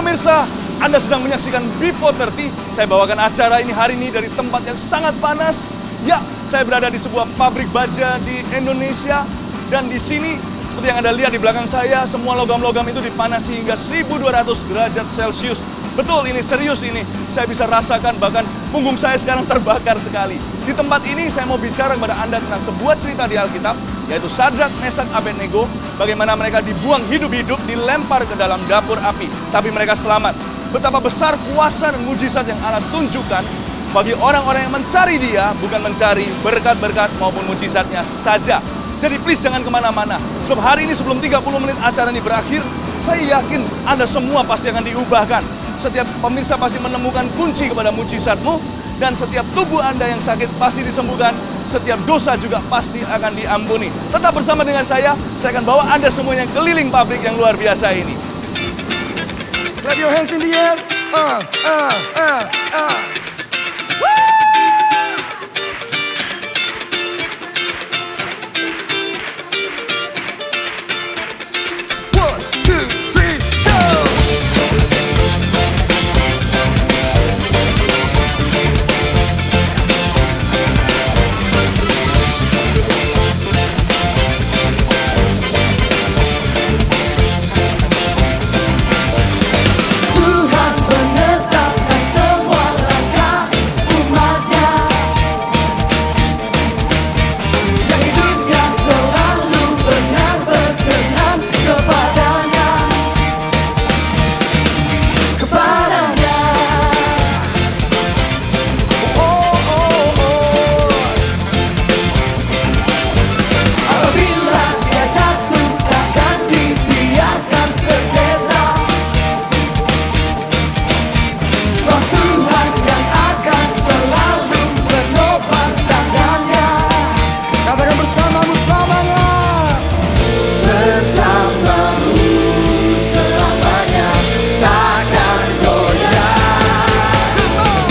Pemirsa, Anda sedang menyaksikan Before 30. Saya bawakan acara ini hari ini dari tempat yang sangat panas. Ya, saya berada di sebuah pabrik baja di Indonesia. Dan di sini, seperti yang Anda lihat di belakang saya, semua logam-logam itu dipanasi hingga 1200 derajat Celcius. Betul, ini serius ini. Saya bisa rasakan, bahkan punggung saya sekarang terbakar sekali. Di tempat ini saya mau bicara kepada Anda tentang sebuah cerita di Alkitab, yaitu Sadrak, Mesak, Abednego, bagaimana mereka dibuang hidup-hidup, dilempar ke dalam dapur api, tapi mereka selamat. Betapa besar kuasa dan mujizat yang Allah tunjukkan bagi orang-orang yang mencari Dia, bukan mencari berkat-berkat maupun mujizatnya saja. Jadi please jangan kemana-mana, sebab hari ini sebelum 30 menit acara ini berakhir, saya yakin Anda semua pasti akan diubahkan. Setiap pemirsa pasti menemukan kunci kepada mujizatmu, dan setiap tubuh Anda yang sakit pasti disembuhkan. Setiap dosa juga pasti akan diampuni. Tetap bersama dengan saya akan bawa Anda semuanya keliling pabrik yang luar biasa ini. Clap your hands in the air. One, two, three, go! Tuhan menetapkan semua langkah umatnya, yang hidupnya selalu benar berkenan kepadanya. Apabila dia jatuh takkan dibiarkan tergeletak, sebab Tuhan yang akan selalu menopang tangannya. Katakan bersamamu selamanya. Bersamamu selamanya, takkan goyah. Oh,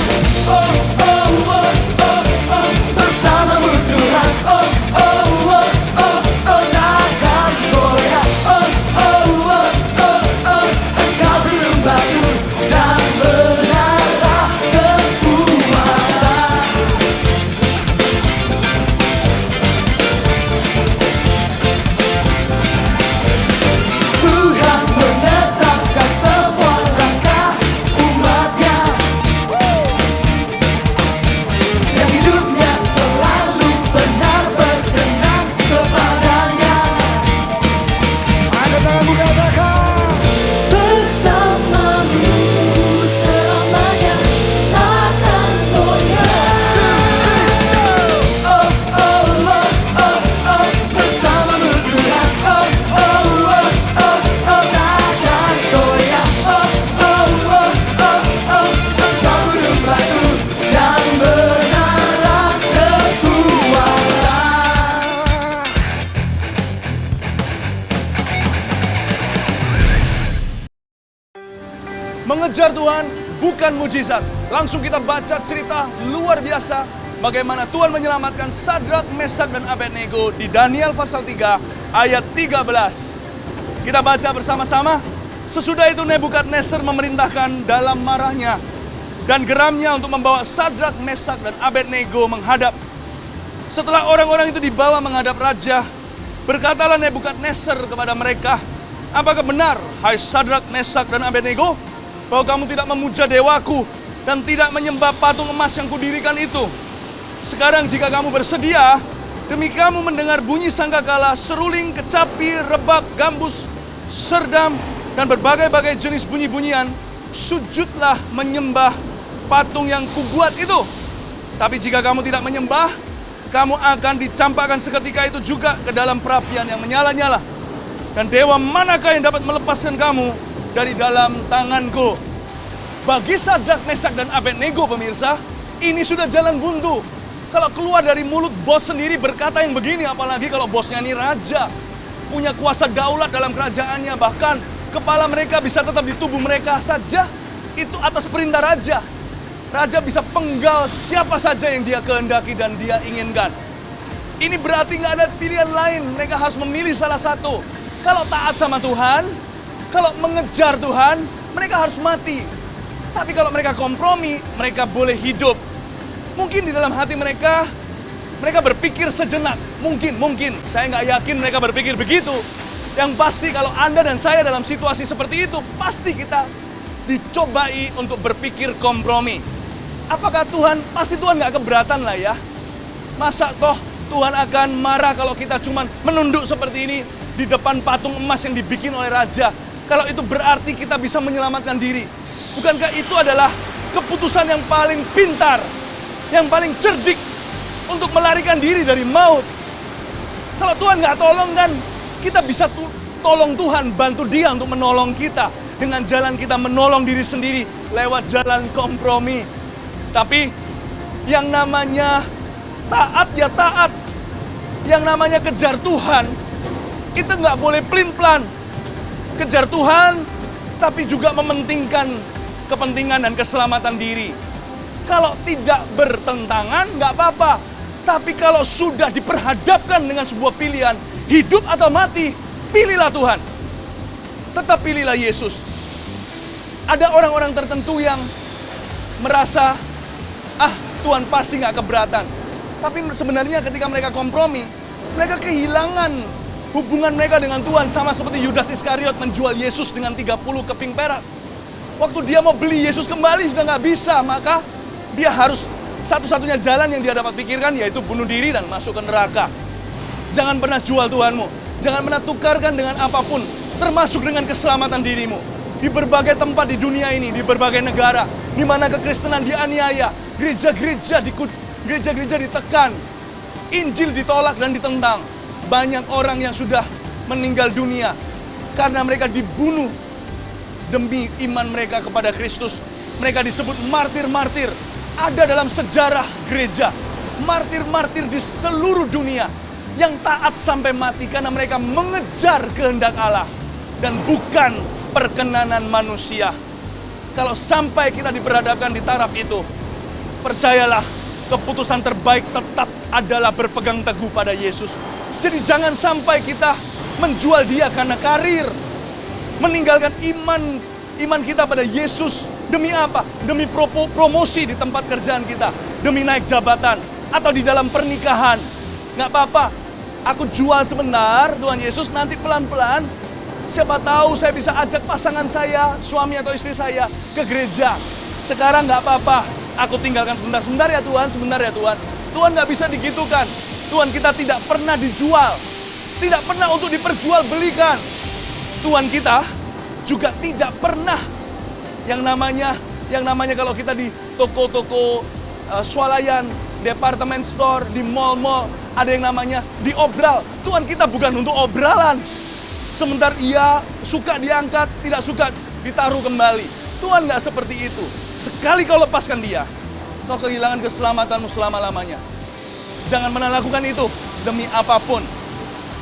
oh, oh, oh, oh, bersamamu Tuhan. Oh, oh, oh, oh, oh, takkan goyah. Oh, oh, oh, oh, oh, engkau belum batu dan menara kekuatan. Tuhan menetapkan semua langkah umatnya, yang hidupnya selalu benar berkenan kepadanya. Angkat tanganmu, katakan. Bersamamu selamanya, takkan goyah. Oh, oh, oh, oh, oh, bersamamu Tuhan. Oh, oh, oh, oh, oh, takkan goyah. Oh, oh, oh, oh, oh, engkau gunung batu dan menara kekuatan. Mengejar Tuhan bukan mujizat. Langsung kita baca cerita luar biasa bagaimana Tuhan menyelamatkan Sadrak, Mesak, dan Abednego di Daniel pasal 3 ayat 13. Kita baca bersama-sama. Sesudah itu Nebukadnezar memerintahkan dalam marahnya dan geramnya untuk membawa Sadrak, Mesak, dan Abednego menghadap. Setelah orang-orang itu dibawa menghadap raja, berkatalah Nebukadnezar kepada mereka, apakah benar, hai Sadrak, Mesak, dan Abednego, bahwa kamu tidak memuja dewaku dan tidak menyembah patung emas yang kudirikan itu? Sekarang jika kamu bersedia, demi kamu mendengar bunyi sangkakala, seruling, kecapi, rebab, gambus, serdam, dan berbagai-bagai jenis bunyi-bunyian, sujudlah menyembah patung yang kubuat itu. Tapi jika kamu tidak menyembah, kamu akan dicampakkan seketika itu juga ke dalam perapian yang menyala-nyala. Dan dewa manakah yang dapat melepaskan kamu dari dalam tanganku? Bagi Sadrak, Mesak, dan Abednego, pemirsa, ini sudah jalan buntu. Kalau keluar dari mulut bos sendiri berkata yang begini, apalagi kalau bosnya ini raja, punya kuasa daulat dalam kerajaannya, bahkan kepala mereka bisa tetap di tubuh mereka saja, itu atas perintah raja. Raja bisa penggal siapa saja yang dia kehendaki dan dia inginkan. Ini berarti nggak ada pilihan lain, mereka harus memilih salah satu. Kalau taat sama Tuhan, kalau mengejar Tuhan, mereka harus mati. Tapi kalau mereka kompromi, mereka boleh hidup. Mungkin di dalam hati mereka berpikir sejenak. Mungkin. Saya nggak yakin mereka berpikir begitu. Yang pasti kalau Anda dan saya dalam situasi seperti itu, pasti kita dicobai untuk berpikir kompromi. Apakah pasti Tuhan nggak keberatan lah ya. Masa toh Tuhan akan marah kalau kita cuman menunduk seperti ini di depan patung emas yang dibikin oleh raja. Kalau itu berarti kita bisa menyelamatkan diri. Bukankah itu adalah keputusan yang paling pintar, yang paling cerdik untuk melarikan diri dari maut? Kalau Tuhan nggak tolong kan, kita bisa tolong Tuhan, bantu Dia untuk menolong kita. Dengan jalan kita menolong diri sendiri lewat jalan kompromi. Tapi yang namanya taat ya taat. Yang namanya kejar Tuhan, kita nggak boleh pelin-pelan. Kejar Tuhan, tapi juga mementingkan kepentingan dan keselamatan diri. Kalau tidak bertentangan, nggak apa-apa. Tapi kalau sudah diperhadapkan dengan sebuah pilihan, hidup atau mati, pilihlah Tuhan. Tetap pilihlah Yesus. Ada orang-orang tertentu yang merasa, Tuhan pasti nggak keberatan. Tapi sebenarnya ketika mereka kompromi, mereka kehilangan hubungan mereka dengan Tuhan. Sama seperti Yudas Iskariot menjual Yesus dengan 30 keping perak. Waktu dia mau beli Yesus kembali sudah nggak bisa, maka dia harus satu-satunya jalan yang dia dapat pikirkan yaitu bunuh diri dan masuk ke neraka. Jangan pernah jual Tuhanmu. Jangan pernah tukarkan dengan apapun, termasuk dengan keselamatan dirimu. Di berbagai tempat di dunia ini, di berbagai negara, di mana kekristenan dianiaya, gereja-gereja ditekan, Injil ditolak dan ditentang. Banyak orang yang sudah meninggal dunia karena mereka dibunuh demi iman mereka kepada Kristus. Mereka disebut martir-martir. Ada dalam sejarah gereja, martir-martir di seluruh dunia yang taat sampai mati karena mereka mengejar kehendak Allah dan bukan perkenanan manusia. Kalau sampai kita diperhadapkan di taraf itu, percayalah, keputusan terbaik tetap adalah berpegang teguh pada Yesus. Jadi jangan sampai kita menjual Dia karena karir, meninggalkan iman kita pada Yesus. Demi apa? Demi promosi di tempat kerjaan kita, demi naik jabatan, atau di dalam pernikahan. Nggak apa-apa, aku jual sebentar Tuhan Yesus, nanti pelan-pelan siapa tahu saya bisa ajak pasangan saya, suami atau istri saya ke gereja. Sekarang nggak apa-apa, aku tinggalkan sebentar ya Tuhan, sebentar ya Tuhan. Tuhan nggak bisa digitukan. Tuhan kita tidak pernah dijual, tidak pernah untuk diperjualbelikan. Tuhan kita juga tidak pernah yang namanya kalau kita di toko-toko swalayan, department store, di mall-mall, ada yang namanya diobral. Tuhan kita bukan untuk obralan. Sebentar ia suka diangkat, tidak suka ditaruh kembali. Tuhan nggak seperti itu. Sekali kau lepaskan Dia, kau kehilangan keselamatanmu selama-lamanya. Jangan pernah lakukan itu demi apapun.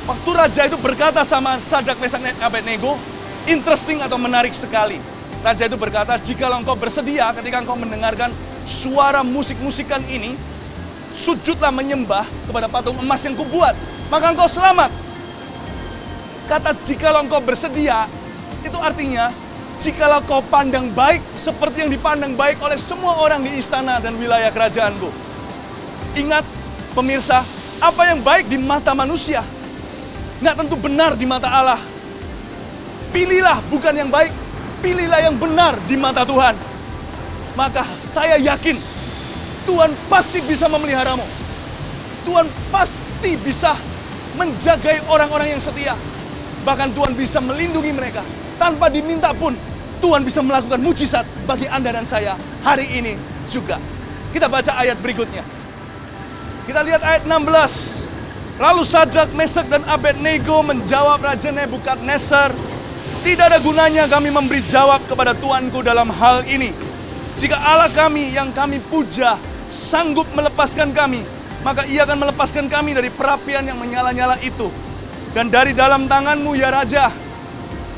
Waktu raja itu berkata sama Sadrak, Mesak, Abednego, interesting atau menarik sekali. Raja itu berkata, jikalau engkau bersedia ketika engkau mendengarkan suara musik-musikan ini, sujudlah menyembah kepada patung emas yang kubuat, maka engkau selamat. Kata jikalau engkau bersedia, itu artinya jikalau kau pandang baik seperti yang dipandang baik oleh semua orang di istana dan wilayah kerajaanku. Ingat pemirsa, apa yang baik di mata manusia nggak tentu benar di mata Allah. Pilihlah bukan yang baik, pilihlah yang benar di mata Tuhan. Maka saya yakin Tuhan pasti bisa memeliharamu. Tuhan pasti bisa menjagai orang-orang yang setia. Bahkan Tuhan bisa melindungi mereka. Tanpa diminta pun Tuhan bisa melakukan mujizat bagi Anda dan saya hari ini juga. Kita baca ayat berikutnya. Kita lihat ayat 16. Lalu Sadrak, Mesak, dan Abednego menjawab Raja Nebukadnezar, tidak ada gunanya kami memberi jawab kepada Tuanku dalam hal ini. Jika Allah kami yang kami puja sanggup melepaskan kami, maka Ia akan melepaskan kami dari perapian yang menyala-nyala itu dan dari dalam tanganmu ya Raja.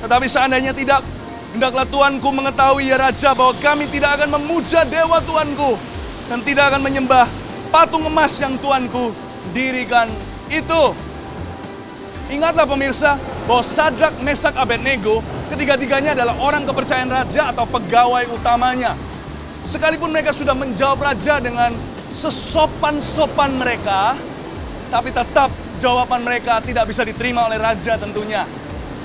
Tetapi seandainya tidak, hendaklah Tuanku mengetahui ya Raja bahwa kami tidak akan memuja dewa Tuanku dan tidak akan menyembah patung emas yang Tuanku dirikan itu. Ingatlah pemirsa bahwa Sadrak, Mesak, Abednego Ketiga-tiganya adalah orang kepercayaan raja atau pegawai utamanya. Sekalipun mereka sudah menjawab raja dengan sesopan-sopan mereka, tapi tetap jawaban mereka tidak bisa diterima oleh raja tentunya.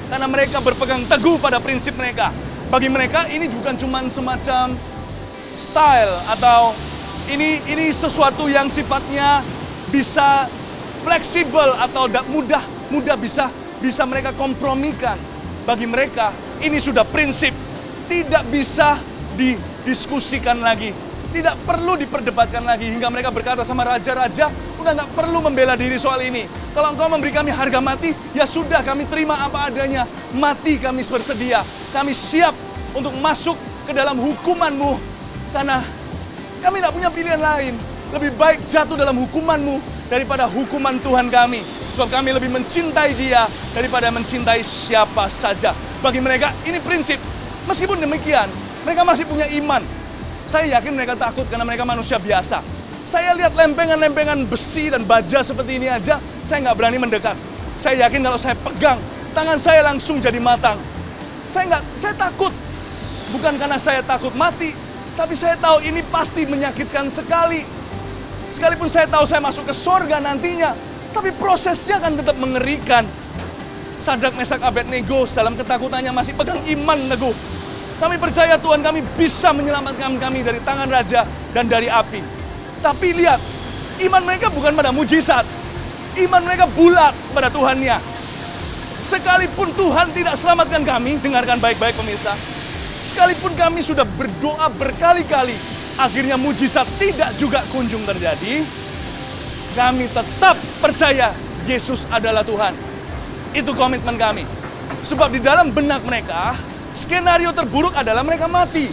Karena mereka berpegang teguh pada prinsip mereka. Bagi mereka ini bukan cuma semacam style atau ini sesuatu yang sifatnya bisa fleksibel atau mudah bisa mereka kompromikan. Bagi mereka ini sudah prinsip, tidak bisa didiskusikan lagi, tidak perlu diperdebatkan lagi, hingga mereka berkata sama raja-raja, udah nggak perlu membela diri soal ini. Kalau engkau memberi kami harga mati, ya sudah, kami terima apa adanya. Mati kami bersedia, kami siap untuk masuk ke dalam hukuman-Mu, karena kami tidak punya pilihan lain. Lebih baik jatuh dalam hukuman-Mu daripada hukuman Tuhan kami. Sebab kami lebih mencintai Dia daripada mencintai siapa saja. Bagi mereka ini prinsip. Meskipun demikian, mereka masih punya iman. Saya yakin mereka takut karena mereka manusia biasa. Saya lihat lempengan-lempengan besi dan baja seperti ini aja, saya nggak berani mendekat. Saya yakin kalau saya pegang, tangan saya langsung jadi matang. Saya takut. Bukan karena saya takut mati, tapi saya tahu ini pasti menyakitkan sekali. Sekalipun saya tahu saya masuk ke sorga nantinya, tapi prosesnya akan tetap mengerikan. Sadrak, Mesak, Abednego dalam ketakutannya masih pegang iman teguh. Kami percaya Tuhan kami bisa menyelamatkan kami dari tangan raja dan dari api. Tapi lihat, iman mereka bukan pada mujizat. Iman mereka bulat pada Tuhannya. Sekalipun Tuhan tidak selamatkan kami, dengarkan baik-baik pemirsa. Sekalipun kami sudah berdoa berkali-kali, akhirnya mujizat tidak juga kunjung terjadi, kami tetap percaya Yesus adalah Tuhan. Itu komitmen kami. Sebab di dalam benak mereka, skenario terburuk adalah mereka mati.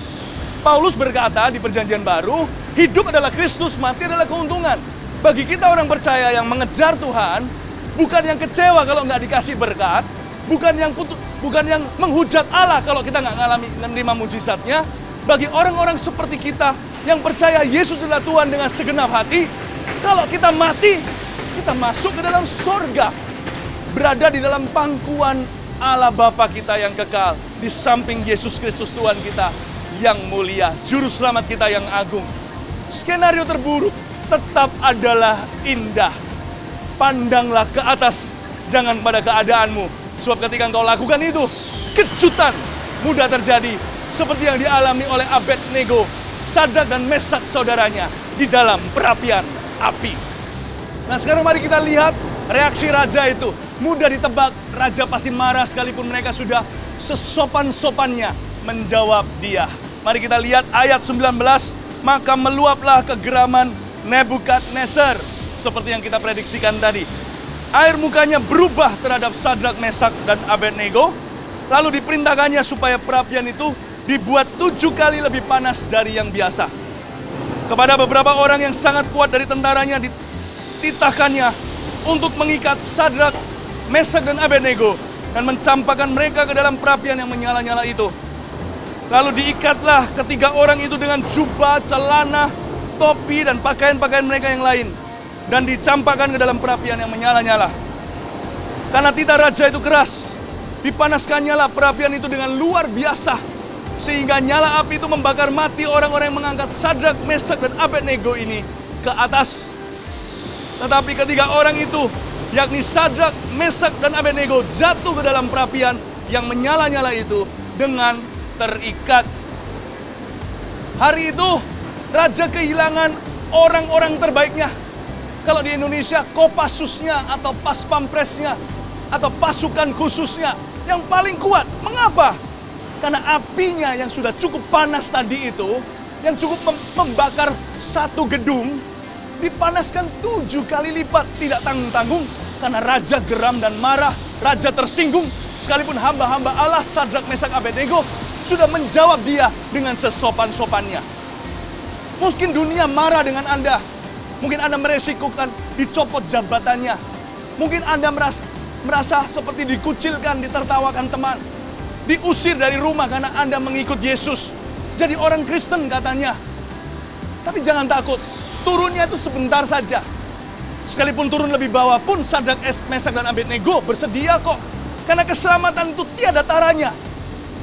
Paulus berkata di Perjanjian Baru, hidup adalah Kristus, mati adalah keuntungan. Bagi kita orang percaya yang mengejar Tuhan, bukan yang kecewa kalau nggak dikasih berkat, bukan yang menghujat Allah kalau kita nggak menerima mujizatnya. Bagi orang-orang seperti kita yang percaya Yesus adalah Tuhan dengan segenap hati, kalau kita mati, kita masuk ke dalam sorga. Berada di dalam pangkuan Allah Bapa kita yang kekal. Di samping Yesus Kristus Tuhan kita yang mulia. Juru selamat kita yang agung. Skenario terburuk tetap adalah indah. Pandanglah ke atas, jangan pada keadaanmu. Sebab ketika engkau lakukan itu, kejutan mudah terjadi. Seperti yang dialami oleh Abednego, Sadrak dan Mesak saudaranya di dalam perapian api. Nah sekarang mari kita lihat reaksi raja itu. Mudah ditebak, raja pasti marah sekalipun mereka sudah sesopan-sopannya menjawab dia. Mari kita lihat ayat 19. Maka meluaplah kegeraman Nebukadnezar. Seperti yang kita prediksikan tadi. Air mukanya berubah terhadap Sadrak, Mesak, dan Abednego. Lalu diperintahkannya supaya perapian itu dibuat 7 kali lebih panas dari yang biasa. Kepada beberapa orang yang sangat kuat dari tentaranya dititahkannya untuk mengikat Sadrak, Mesak, dan Abednego dan mencampakkan mereka ke dalam perapian yang menyala-nyala itu. Lalu diikatlah ketiga orang itu dengan jubah, celana, topi, dan pakaian-pakaian mereka yang lain dan dicampakkan ke dalam perapian yang menyala-nyala. Karena titah raja itu keras, dipanaskannya lah perapian itu dengan luar biasa, sehingga nyala api itu membakar mati orang-orang yang mengangkat Sadrak, Mesak, dan Abednego ini ke atas. Tetapi ketiga orang itu, yakni Sadrak, Mesak, dan Abednego, jatuh ke dalam perapian yang menyala-nyala itu dengan terikat. Hari itu, raja kehilangan orang-orang terbaiknya. Kalau di Indonesia, Kopassusnya atau Paspampresnya atau pasukan khususnya yang paling kuat. Mengapa? Karena apinya yang sudah cukup panas tadi itu, yang cukup membakar satu gedung, dipanaskan 7 kali lipat, tidak tanggung-tanggung. Karena raja geram dan marah, raja tersinggung, sekalipun hamba-hamba Allah Sadrak, Mesak, Abednego sudah menjawab dia dengan sesopan-sopannya. Mungkin dunia marah dengan Anda, mungkin Anda meresikukan dicopot jabatannya, mungkin Anda merasa seperti dikucilkan, ditertawakan teman, diusir dari rumah karena Anda mengikut Yesus, jadi orang Kristen katanya. Tapi jangan takut, turunnya itu sebentar saja. Sekalipun turun lebih bawah pun Sadrak, Mesak, dan Abednego bersedia kok. Karena keselamatan itu tiada taranya.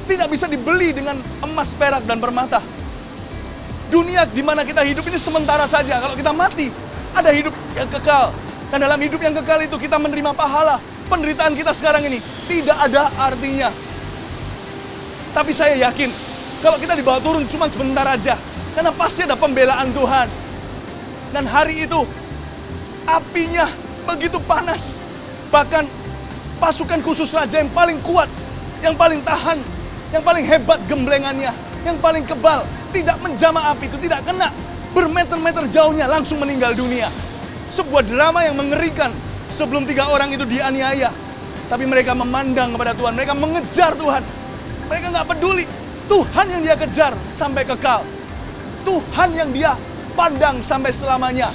tidak bisa dibeli dengan emas, perak, dan permata. Dunia di mana kita hidup ini sementara saja. Kalau kita mati, ada hidup yang kekal. Dan dalam hidup yang kekal itu kita menerima pahala. Penderitaan kita sekarang ini tidak ada artinya. Tapi saya yakin, kalau kita dibawa turun cuma sebentar aja. Karena pasti ada pembelaan Tuhan. Dan hari itu, apinya begitu panas. Bahkan pasukan khusus raja yang paling kuat, yang paling tahan, yang paling hebat gemblengannya, yang paling kebal, tidak menjamah api itu, tidak kena. Bermeter-meter jauhnya langsung meninggal dunia. Sebuah drama yang mengerikan sebelum 3 orang itu dianiaya. Tapi mereka memandang kepada Tuhan, mereka mengejar Tuhan. Mereka nggak peduli, Tuhan yang dia kejar sampai kekal. Tuhan yang dia pandang sampai selamanya.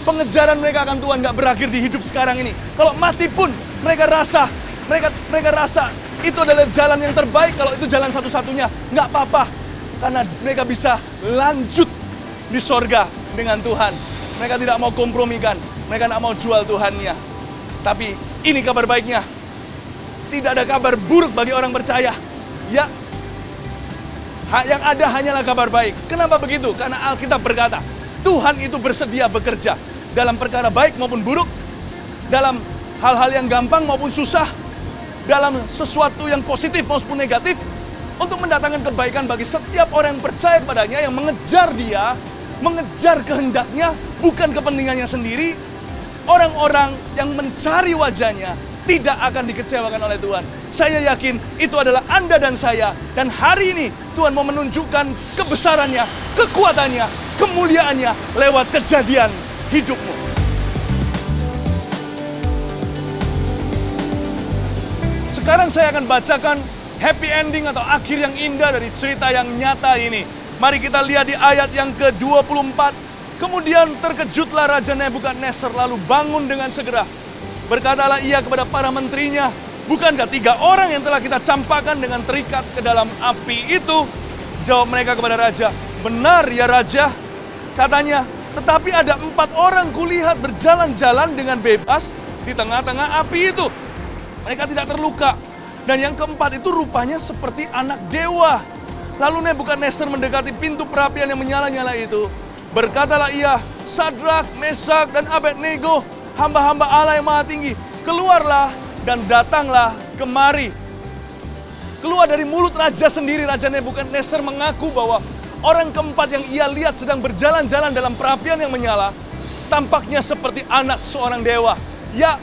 Pengejaran mereka akan Tuhan nggak berakhir di hidup sekarang ini. Kalau mati pun mereka rasa itu adalah jalan yang terbaik. Kalau itu jalan satu-satunya, nggak apa-apa. Karena mereka bisa lanjut di sorga dengan Tuhan. Mereka tidak mau kompromikan, mereka tidak mau jual Tuhannya. Tapi ini kabar baiknya. Tidak ada kabar buruk bagi orang percaya. Ya, yang ada hanyalah kabar baik. Kenapa begitu? Karena Alkitab berkata, Tuhan itu bersedia bekerja dalam perkara baik maupun buruk, dalam hal-hal yang gampang maupun susah, dalam sesuatu yang positif maupun negatif, untuk mendatangkan kebaikan bagi setiap orang yang percaya kepadanya, yang mengejar dia, mengejar kehendaknya, bukan kepentingannya sendiri. Orang-orang yang mencari wajahnya tidak akan dikecewakan oleh Tuhan. Saya yakin itu adalah Anda dan saya. Dan hari ini Tuhan mau menunjukkan kebesarannya, kekuatannya, kemuliaannya lewat kejadian hidupmu. Sekarang saya akan bacakan happy ending atau akhir yang indah dari cerita yang nyata ini. Mari kita lihat di ayat yang ke-24. Kemudian terkejutlah Raja Nebukadnezar lalu bangun dengan segera. Berkatalah ia kepada para menterinya, bukankah 3 orang yang telah kita campakkan dengan terikat ke dalam api itu? Jawab mereka kepada Raja, benar ya Raja. Katanya, tetapi ada 4 orang kulihat berjalan-jalan dengan bebas di tengah-tengah api itu. Mereka tidak terluka. Dan yang keempat itu rupanya seperti anak dewa. Lalu Nebukadnezar mendekati pintu perapian yang menyala-nyala itu. Berkatalah ia, Sadrak, Mesak, dan Abednego, hamba-hamba Allah yang Maha Tinggi, keluarlah dan datanglah kemari. Keluar dari mulut raja sendiri, Raja Nebukadnezar mengaku bahwa orang keempat yang ia lihat sedang berjalan-jalan dalam perapian yang menyala, tampaknya seperti anak seorang dewa. Ya,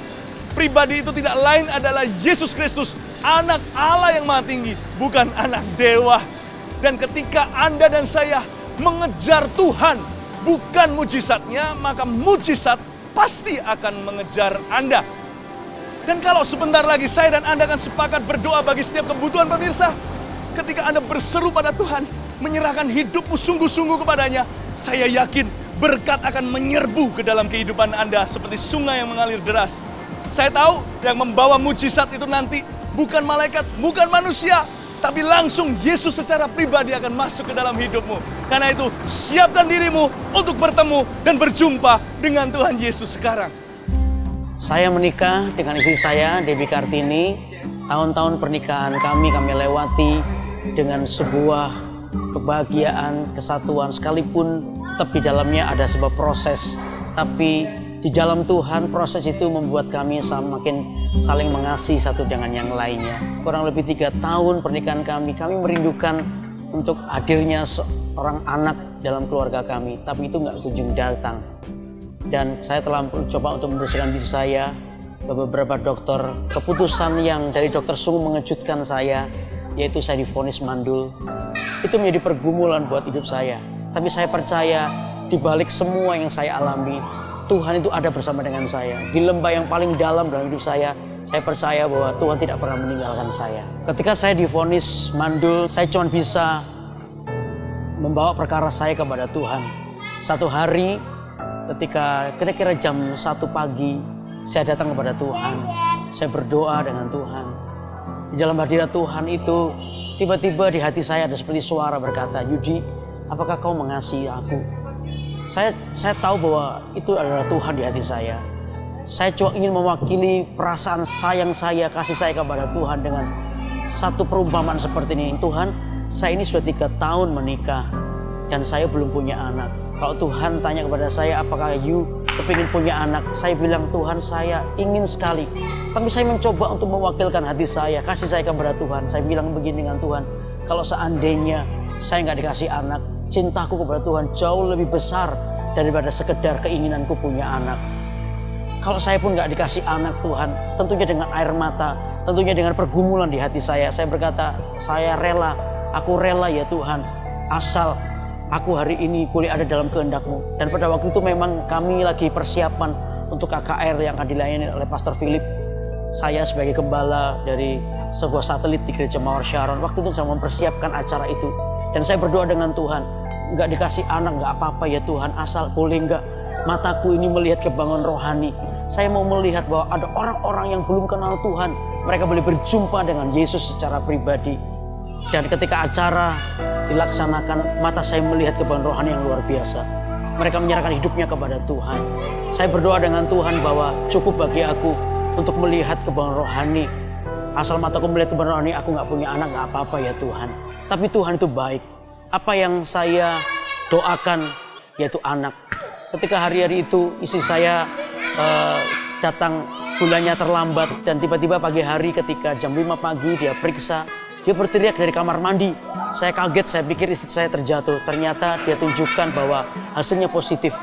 pribadi itu tidak lain adalah Yesus Kristus, anak Allah yang Maha Tinggi, bukan anak dewa. Dan ketika Anda dan saya mengejar Tuhan, bukan mujizatnya, maka mujizat pasti akan mengejar Anda. Dan kalau sebentar lagi saya dan Anda akan sepakat berdoa bagi setiap kebutuhan pemirsa, ketika Anda berseru pada Tuhan, menyerahkan hidupmu sungguh-sungguh kepadanya, saya yakin berkat akan menyerbu ke dalam kehidupan Anda seperti sungai yang mengalir deras. Saya tahu yang membawa mujizat itu nanti bukan malaikat, bukan manusia, tapi langsung Yesus secara pribadi akan masuk ke dalam hidupmu. Karena itu, siapkan dirimu untuk bertemu dan berjumpa dengan Tuhan Yesus sekarang. Saya menikah dengan istri saya, Debbie Kartini. Tahun-tahun pernikahan kami lewati dengan sebuah kebahagiaan, kesatuan. Sekalipun tetap di dalamnya ada sebuah proses. Tapi di dalam Tuhan, proses itu membuat kami semakin saling mengasihi satu dengan yang lainnya. Kurang lebih 3 tahun pernikahan kami merindukan untuk hadirnya seorang anak dalam keluarga kami. Tapi itu nggak kunjung datang. Dan saya telah mencoba untuk membersihkan diri saya ke beberapa dokter. Keputusan yang dari dokter sungguh mengejutkan saya, yaitu saya divonis mandul. Itu menjadi pergumulan buat hidup saya. Tapi saya percaya di balik semua yang saya alami, Tuhan itu ada bersama dengan saya. Di lembah yang paling dalam dalam hidup saya percaya bahwa Tuhan tidak pernah meninggalkan saya. Ketika saya divonis mandul, saya cuma bisa membawa perkara saya kepada Tuhan. Satu hari, ketika kira-kira jam 1 pagi, saya datang kepada Tuhan. Saya berdoa dengan Tuhan. Di dalam hadirat Tuhan itu, tiba-tiba di hati saya ada seperti suara berkata, Yudi, apakah kau mengasihi aku? Saya tahu bahwa itu adalah Tuhan di hati saya. Saya cuma ingin mewakili perasaan sayang saya, kasih saya kepada Tuhan dengan satu perumpamaan seperti ini. Tuhan, saya ini sudah 3 tahun menikah dan saya belum punya anak. Kalau Tuhan tanya kepada saya, apakah you kepingin punya anak? Saya bilang, Tuhan, saya ingin sekali. Tapi saya mencoba untuk mewakilkan hati saya, kasih saya kepada Tuhan. Saya bilang begini dengan Tuhan, kalau seandainya saya nggak dikasih anak, cintaku kepada Tuhan jauh lebih besar daripada sekedar keinginanku punya anak. Kalau saya pun nggak dikasih anak Tuhan, tentunya dengan air mata, tentunya dengan pergumulan di hati saya berkata, saya rela, aku rela ya Tuhan, asal aku hari ini boleh ada dalam kehendak-Mu. Dan pada waktu itu memang kami lagi persiapan untuk KKR yang akan dilayani oleh Pastor Philip. Saya sebagai gembala dari sebuah satelit di Gereja Mawar Sharon, waktu itu saya mempersiapkan acara itu. Dan saya berdoa dengan Tuhan, nggak dikasih anak nggak apa-apa ya Tuhan, asal boleh nggak mataku ini melihat kebangunan rohani. Saya mau melihat bahwa ada orang-orang yang belum kenal Tuhan, mereka boleh berjumpa dengan Yesus secara pribadi. Dan ketika acara dilaksanakan, mata saya melihat kebangunan rohani yang luar biasa. Mereka menyerahkan hidupnya kepada Tuhan. Saya berdoa dengan Tuhan bahwa cukup bagi aku untuk melihat kebangunan rohani. Asal mataku melihat kebangunan rohani, aku nggak punya anak, nggak apa-apa ya Tuhan. Tapi Tuhan itu baik. Apa yang saya doakan yaitu anak. Ketika hari-hari itu istri saya datang bulannya terlambat, dan tiba-tiba pagi hari ketika jam 5 pagi dia periksa, dia berteriak dari kamar mandi. Saya kaget, saya pikir istri saya terjatuh. Ternyata dia tunjukkan bahwa hasilnya positif.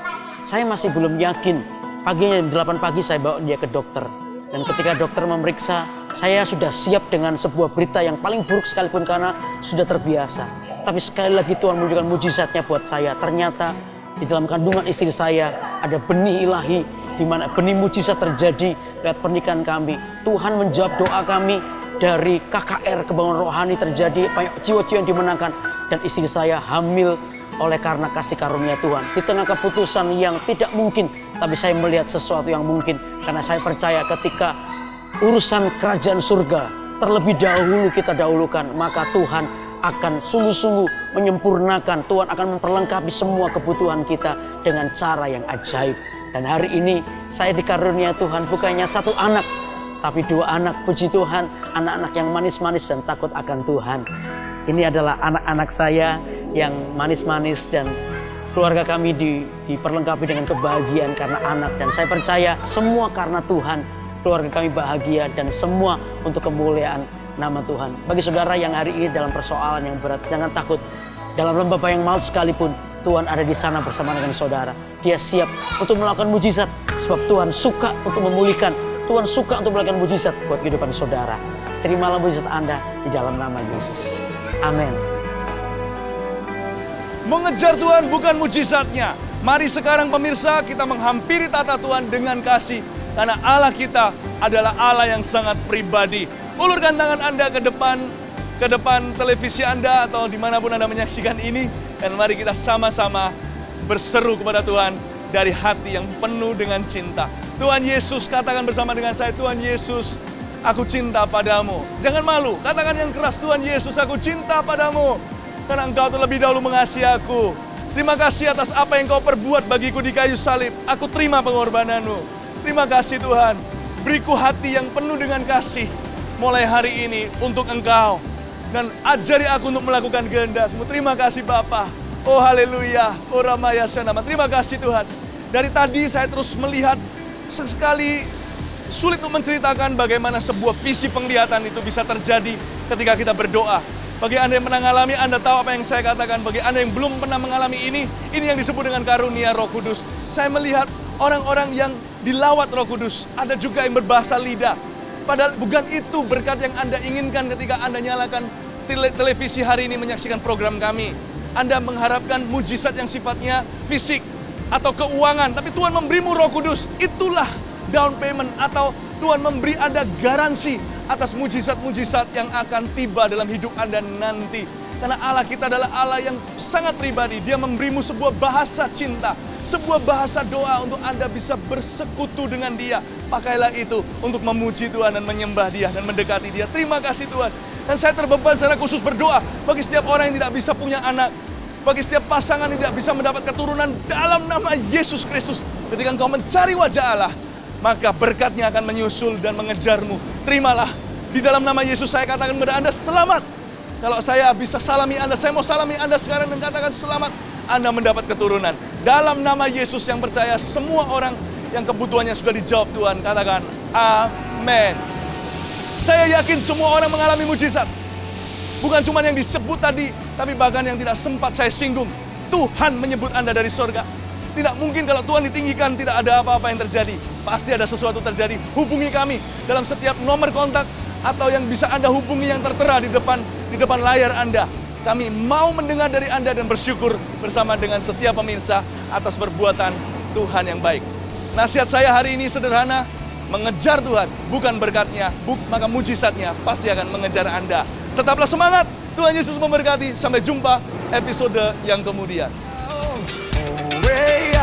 Saya masih belum yakin. Paginya jam 8 pagi saya bawa dia ke dokter. Dan ketika dokter memeriksa, saya sudah siap dengan sebuah berita yang paling buruk sekalipun karena sudah terbiasa. Tapi sekali lagi Tuhan menunjukkan mujizatnya buat saya. Ternyata di dalam kandungan istri saya ada benih ilahi, di mana benih mujizat terjadi lewat pernikahan kami. Tuhan menjawab doa kami. Dari KKR kebangunan rohani terjadi, banyak jiwa-jiwa yang dimenangkan, dan istri saya hamil oleh karena kasih karunia Tuhan. Di tengah keputusan yang tidak mungkin, tapi saya melihat sesuatu yang mungkin, karena saya percaya ketika urusan kerajaan surga terlebih dahulu kita dahulukan, maka Tuhan akan sungguh-sungguh menyempurnakan. Tuhan akan memperlengkapi semua kebutuhan kita dengan cara yang ajaib. Dan hari ini saya dikarunia Tuhan bukannya 1 anak, tapi 2 anak. Puji Tuhan, anak-anak yang manis-manis dan takut akan Tuhan. Ini adalah anak-anak saya yang manis-manis, dan keluarga kami diperlengkapi dengan kebahagiaan karena anak. Dan saya percaya semua karena Tuhan, keluarga kami bahagia, dan semua untuk kemuliaan nama Tuhan. Bagi saudara yang hari ini dalam persoalan yang berat, jangan takut. Dalam lembah bayang maut sekalipun, Tuhan ada di sana bersama dengan saudara. Dia siap untuk melakukan mujizat, sebab Tuhan suka untuk memulihkan. Tuhan suka untuk melakukan mujizat buat kehidupan saudara. Terimalah mujizat Anda di dalam nama Yesus. Amin. Mengejar Tuhan bukan mujizatnya. Mari sekarang pemirsa, kita menghampiri tata Tuhan dengan kasih. Karena Allah kita adalah Allah yang sangat pribadi. Ulurkan tangan Anda ke depan televisi Anda atau dimanapun Anda menyaksikan ini. Dan mari kita sama-sama berseru kepada Tuhan dari hati yang penuh dengan cinta. Tuhan Yesus, katakan bersama dengan saya, Tuhan Yesus, aku cinta padamu. Jangan malu, katakan yang keras, Tuhan Yesus, aku cinta padamu. Karena Engkau terlebih dahulu mengasihi aku. Terima kasih atas apa yang Kau perbuat bagiku di kayu salib. Aku terima pengorbananmu. Terima kasih Tuhan. Beriku hati yang penuh dengan kasih mulai hari ini untuk Engkau. Dan ajari aku untuk melakukan kehendak-Mu. Terima kasih Bapa. Oh haleluya. Oh Ramaya Senama. Terima kasih Tuhan. Dari tadi saya terus melihat, sekali sulit untuk menceritakan bagaimana sebuah visi penglihatan itu bisa terjadi ketika kita berdoa. Bagi Anda yang pernah mengalami, Anda tahu apa yang saya katakan. Bagi Anda yang belum pernah mengalami ini yang disebut dengan karunia Roh Kudus. Saya melihat orang-orang yang dilawat Roh Kudus. Ada juga yang berbahasa lidah. Padahal bukan itu berkat yang Anda inginkan ketika Anda nyalakan televisi hari ini menyaksikan program kami. Anda mengharapkan mujizat yang sifatnya fisik atau keuangan, tapi Tuhan memberimu Roh Kudus. Itulah down payment, atau Tuhan memberi Anda garansi atas mujizat-mujizat yang akan tiba dalam hidup Anda nanti. Karena Allah kita adalah Allah yang sangat pribadi. Dia memberimu sebuah bahasa cinta, sebuah bahasa doa untuk Anda bisa bersekutu dengan Dia. Pakailah itu untuk memuji Tuhan dan menyembah Dia dan mendekati Dia. Terima kasih Tuhan. Dan saya terbeban secara khusus berdoa bagi setiap orang yang tidak bisa punya anak, bagi setiap pasangan yang tidak bisa mendapat keturunan, dalam nama Yesus Kristus. Ketika engkau mencari wajah Allah, maka berkatnya akan menyusul dan mengejarmu. Terimalah Di dalam nama Yesus saya katakan kepada Anda selamat. Kalau saya bisa salami Anda, saya mau salami Anda sekarang dan katakan selamat. Anda mendapat keturunan. Dalam nama Yesus yang percaya, semua orang yang kebutuhannya sudah dijawab Tuhan, katakan amin. Saya yakin semua orang mengalami mujizat. Bukan cuma yang disebut tadi, tapi bahkan yang tidak sempat saya singgung. Tuhan menyebut Anda dari surga. Tidak mungkin kalau Tuhan ditinggikan tidak ada apa-apa yang terjadi. Pasti ada sesuatu terjadi. Hubungi kami dalam setiap nomor kontak atau yang bisa Anda hubungi yang tertera di depan layar Anda. Kami mau mendengar dari Anda dan bersyukur bersama dengan setiap pemirsa atas perbuatan Tuhan yang baik. Nasihat saya hari ini sederhana, mengejar Tuhan, bukan berkatnya, maka mujizatnya pasti akan mengejar Anda. Tetaplah semangat, Tuhan Yesus memberkati. Sampai jumpa episode yang kemudian. Way